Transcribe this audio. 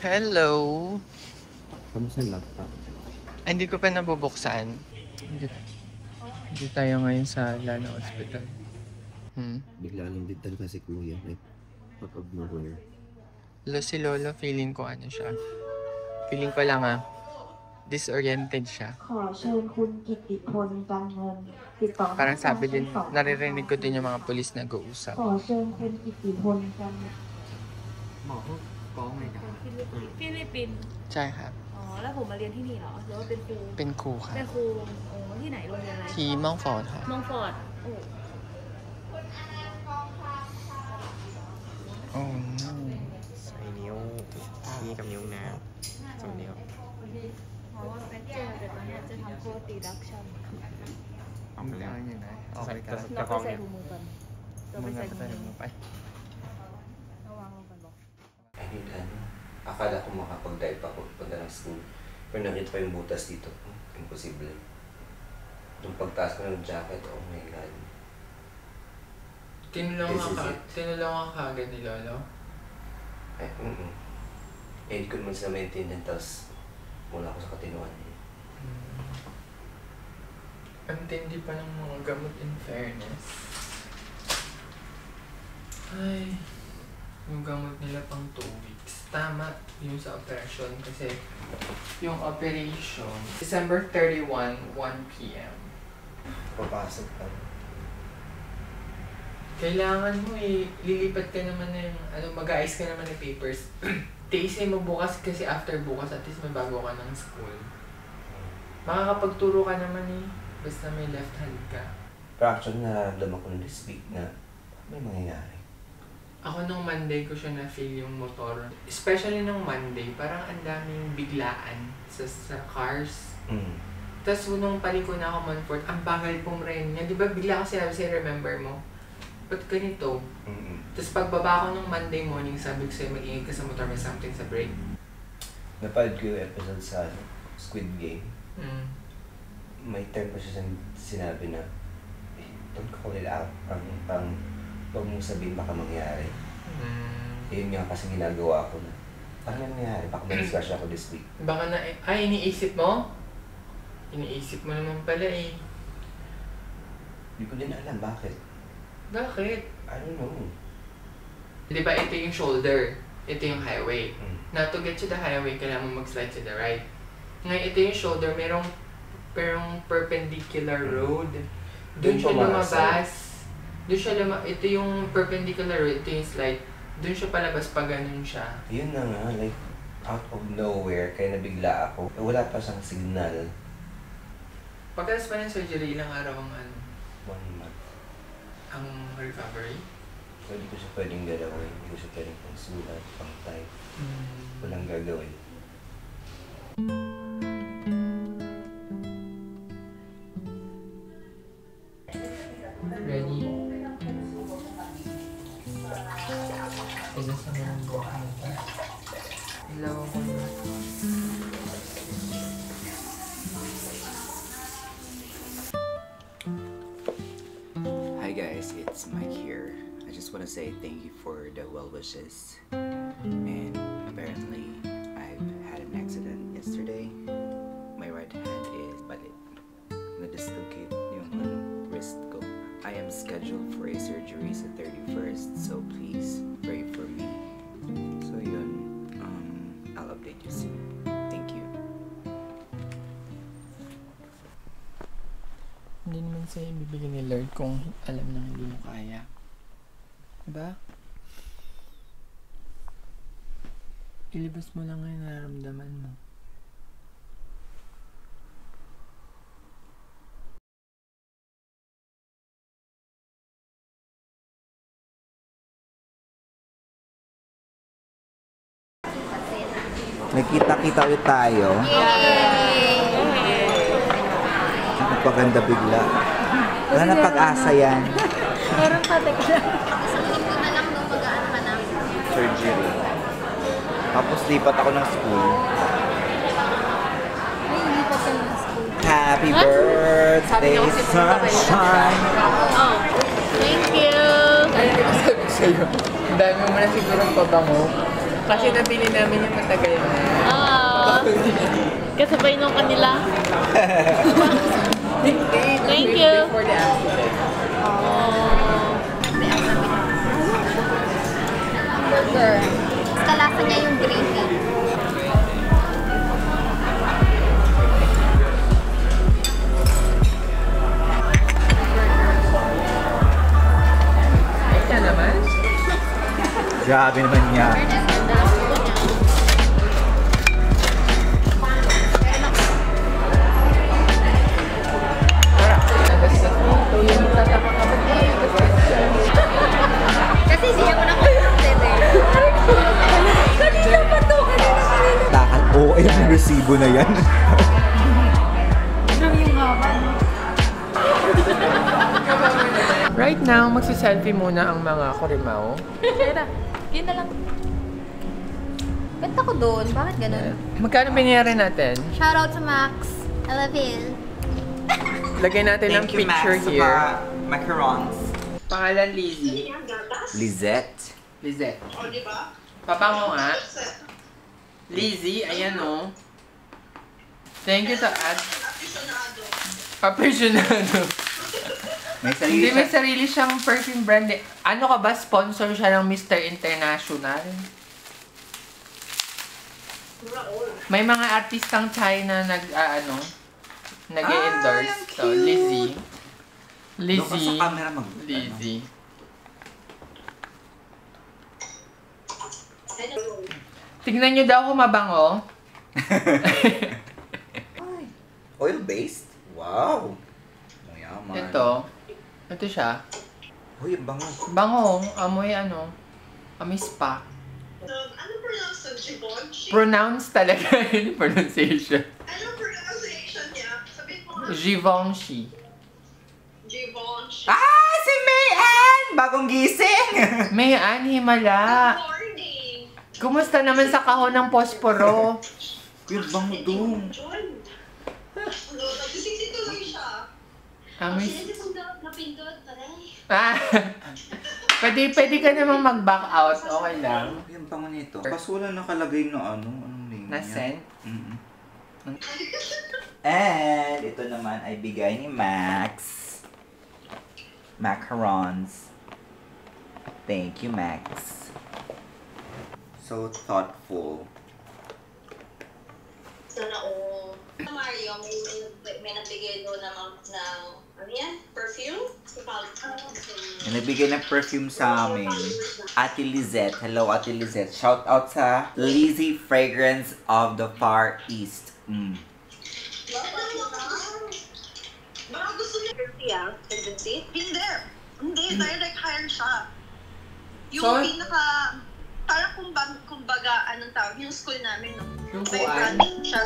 Hello! Kamusta yung laptop? Hindi ko pa nabubuksan. Hindi tayo ngayon sa Lana Hospital. Bigla lang dito kasi kuya, like, out of nowhere. Si Lolo, feeling ko ano siya. Feeling ko lang disoriented siya. ขอเชิญคุณกิตติพลการเงินติดต่อ Parang sabi din, naririnig ko din yung mga polis nag-uusap. ขอเชิญคุณกิตติพลการเงิน หมอพูดฟ้องเลยครับ ฟิลิปปินส์ ใช่ครับ อ๋อ แล้วผมมาเรียนที่นี่เหรอ หรือว่าเป็นครู เป็นครูครับ เป็นครู โอ้ที่ไหนโรงเรียนอะไร ที่ม่องฟอร์ดครับ มองฟอร์ด โอ้ โอ้ ใส่นิ้วนี่กับนิ้วนะสองนิ้ว เพราะว่าแฟกเจอร์แต่ตอนเนี้ยจะทำโค้ดดีดักชั่น ออกไปแล้ว อยู่ไหนออกไปกัน เราไปใส่ถุงมือก่อนเราไปใส่ถุงมือ ไป ระวังลงกันบอก I mean, akala ko makapag-dive ako pagpunta ng school. Pero nakita ko yung butas dito. Imposible. Yung pagtaas ko ng jacket, oh my God. Tinulungan ka agad ni Lolo? Ay, hindi ko naman sila maintindihan, tapos mula ako sa katinuan. Ang tindi pa ng mga gamot in fairness. Ay, yung gamot nila pang 2 weeks. Tama yung sa operation kasi yung operation, December 31, 1 p.m. Papasok ka. Kailangan mo lilipat ka naman na yung, mag-aayos ka naman ng papers. Tiisin mo bukas kasi after bukas at least may bago ka ng school. Makakapagturo ka naman basta may left hand ka. Pero actually, nararamdaman ko this week na may mangyayari. Ako nung Monday ko siya na-feel yung motor. Especially nung Monday, parang ang daming biglaan sa cars. Tapos nung paliko na ako Monfort, ang bagal pumreno niya. Di ba bigla ko sinabi remember mo? Ba't ganito? Tapos pagbaba ko nung Monday morning, sabi ko sa'yo, mag-ingay ka sa motor, may something sa brake. Napanood ko yung episode sa Squid Game. May term pa siya sinabi na, don't call it out. Parang huwag mong sabihin baka mangyari. Yun nga kasi ginagawa ko na. Parang nangyari, baka ma-discussion ako this week. Baka na, iniisip mo? Iniisip mo naman pala Hindi ko din alam bakit. Bakit? I don't know. Di ba ito yung shoulder? Ito yung highway. Now to get to the highway, kailangan mo mag-slide to the right. Ngayon ito yung shoulder, merong perpendicular road. Doon siya lumabas. Ito yung perpendicular road, ito yung slide. Doon siya palabas pag ganun siya. Yun na nga, like, out of nowhere, kaya nabigla ako. Wala pa siyang signal. Pagkalas pa ng surgery, ilang araw ang 1 month. ang recovery? Hindi ko siya pwedeng galawin. Hindi ko siya pwedeng pang sulat, pang type. Walang gagawin. Ready? Tigas naman ang buhay nito. Ilaw ko na. Hi guys, it's Mike here. I just want to say thank you for the well wishes. And apparently, I've had an accident yesterday. My right hand is balit. Na-dislocate yung wrist ko. I am scheduled for a surgery sa 31st, so please pray for me. So yun, I'll update you soon. Thank you. Hindi naman sa'yo ibibigay ni Lord kung alam na hindi mo kaya. Diba? Ilibas mo lang yung nararamdaman mo. Nagkita-kita ulit tayo. Napaganda bigla. Wala na pag-asa yan. Meron pa, teka. Surgery. Tapos lipat ako ng school. Happy birthday, sunshine! Oh, thank you! Ay, hindi ko sabi sa'yo. Ang dami mo na sigurong pabango. Kasi nabili namin yung matagal na. Kasabay nung kanila. Thank you. Before the accident. Burger. Kalasa niya yung gravy. Ito naman. Grabe naman niya. Kasi siya ko na consulted eh. Kanina pa to, kanina. Takal. Oo, yung resibo na yan. Yung haba, no? Right now, magsiselfie muna ang mga kurimaw. Tara, yun na lang. Benta ko doon. Bakit ganun? Magkano binayaran natin? Shoutout to Max. I love you. Lagay natin ng picture here. Macarons. Pangalan Lizzie. Lizette. Lizette. O, di ba? Papango nga. Lizzie, ayan o. Thank you sa ad. Aficionado. May sarili Hindi, may siya. sarili siyang perfume brand eh. Ano ka ba? Sponsor siya ng Mr. International. May mga artistang China nag-endorse. So, Lizzie. Doon ka Lizzie. sa camera Lizzie. Tignan nyo daw kung mabango. Oil-based? Wow. Mayaman. Ito siya. Uy, ang bango. Bango. Amoy amoy spa. Ano pronounce ng Givenchy? Pronounce talaga yung pronunciation. Ano pronunciation niya? Sabihin mo nga. Givenchy. Givenchy. Ah! Si Mayan! Bagong gising! Mayan, himala. Good morning. Kumusta naman sa kahon ng posporo? Uy, ang bango doon. John. Nagising si tuloy siya. Amoy... Napindot, taray. Pwede ka namang mag-back out. Okay lang. Uy, ang bango nito. Kaso wala nakalagay na anong name Na niya. scent? And ito naman ay bigay ni Max. Macarons. Thank you, Max. So thoughtful. Sana all. Mario, may nagbigay doon ng ano yan? Perfume? May nagbigay ng perfume sa amin. Ate Lizette. Hello, Ate Lizette. Shout out sa Lizzie Fragrance of the Far East. Baka gusto niya 50 tendency? Hindi. Hindi, direct hire siya. Yung So, parang kumbaga, anong tawag, yung school namin, no? Yung May kuan? branding siya.